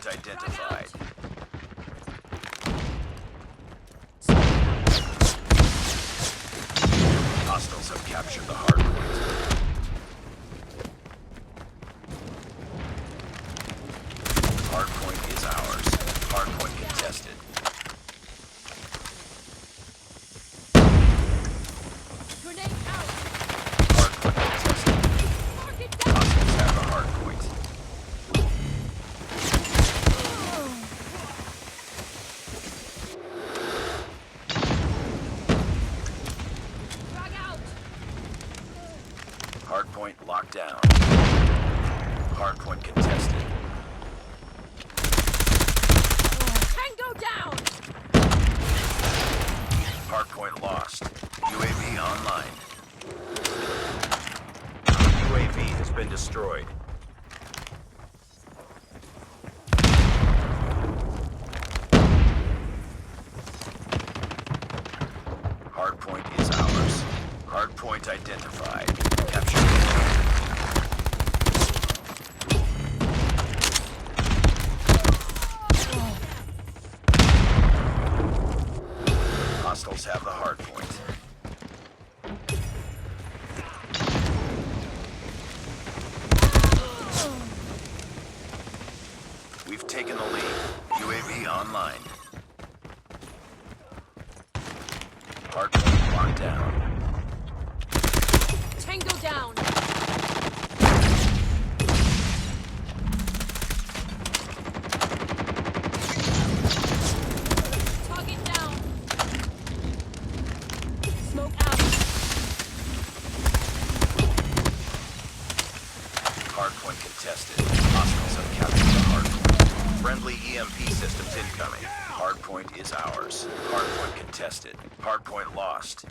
Hardpoint identified. Hostiles have captured the hardpoint. Hardpoint is ours. Hardpoint contested. Grenade out. Hardpoint contested. Target down. Hostiles have the hardpoint. Frag out. Hardpoint locked down. Hardpoint contested. Tango down. Hardpoint lost. UAV online. UAV has been destroyed. Hardpoint is ours. Hardpoint identified. Capture. Hostiles have the hardpoint. We've taken the lead. UAV online. Hardpoint locked down. Tango down. Target down. Smoke out. Hardpoint contested. Hostiles have captured the hardpoint. Friendly EMP systems incoming. Hardpoint is ours. Hardpoint contested. Hardpoint lost.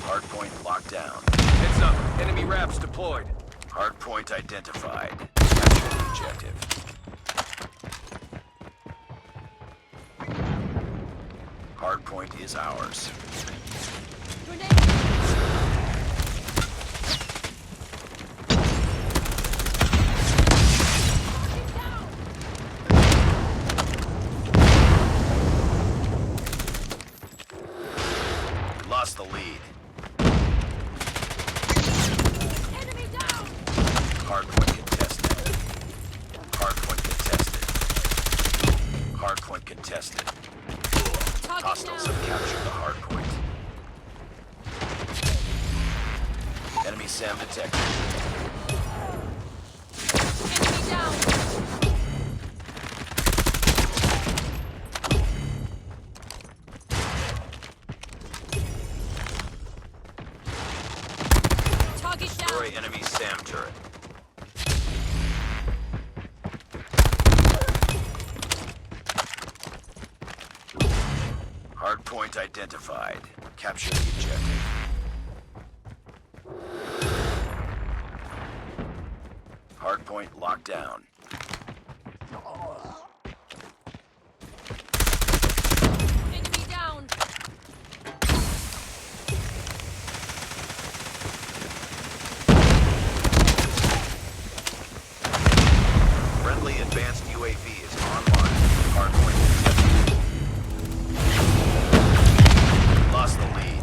Hardpoint locked down. Heads up. Enemy RAPs deployed. Hardpoint identified. Capture the objective. Hardpoint is ours. Grenade. Target down. We lost the lead. Enemy down. Hardpoint contested. Hardpoint contested. Hardpoint contested. Target Hostiles down. have captured the hardpoint. Enemy SAM detected. Enemy down. Target Destroy down. enemy SAM turret. Hardpoint identified. Capture the objective. Hardpoint locked down. Enemy down. Friendly advanced UAV is online. Hardpoint contested. Lost the lead.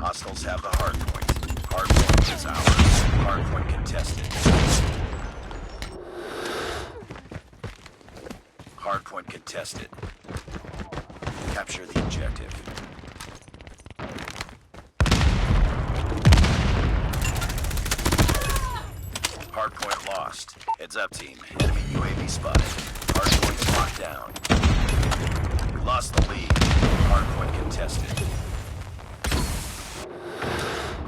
Hostiles have the hardpoint. Hardpoint is ours. Hardpoint contested. Hardpoint contested. Capture the objective. Hardpoint lost. Heads up, team. Enemy UAV spotted. Hardpoint's locked down. We lost the lead. Hardpoint contested.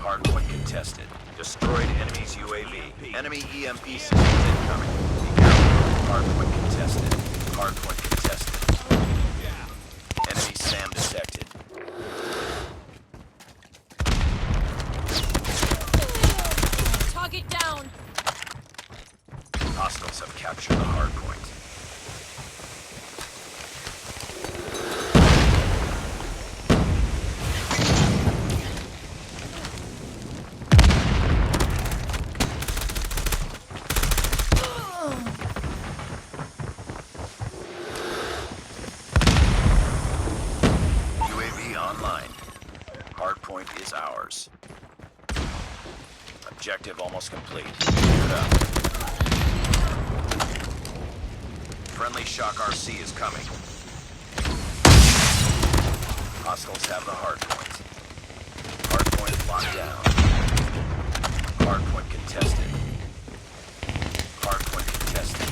Hardpoint contested. Destroyed enemy's UAV. Enemy EMP systems incoming. Be careful. Hardpoint contested. Hardpoint contested. Objective almost complete. Keep it up. Friendly Shock RC is coming. Hostiles have the hard point. Hard point locked down. Hard point contested. Hard point contested.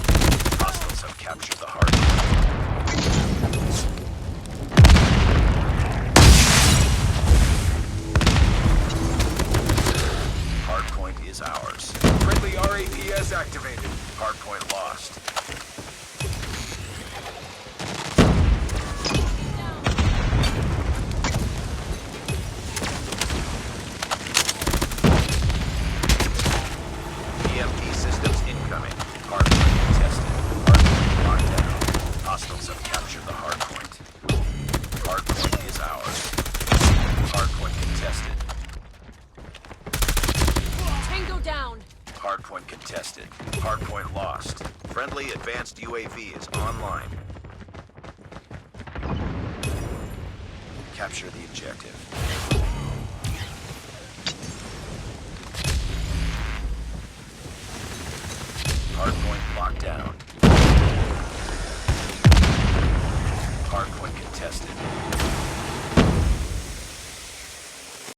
Hostiles have captured the hard point. Hard point is ours. Friendly RAPS activated. Hard point lost. EMP systems incoming. Hard point contested. Hard point locked down. Hostiles have captured the hard point. Hard point is ours. Hard point contested. Tango down. Hard point contested. Hard point lost. Friendly advanced UAV is online. Capture the objective. Hard point locked down. Hard point contested.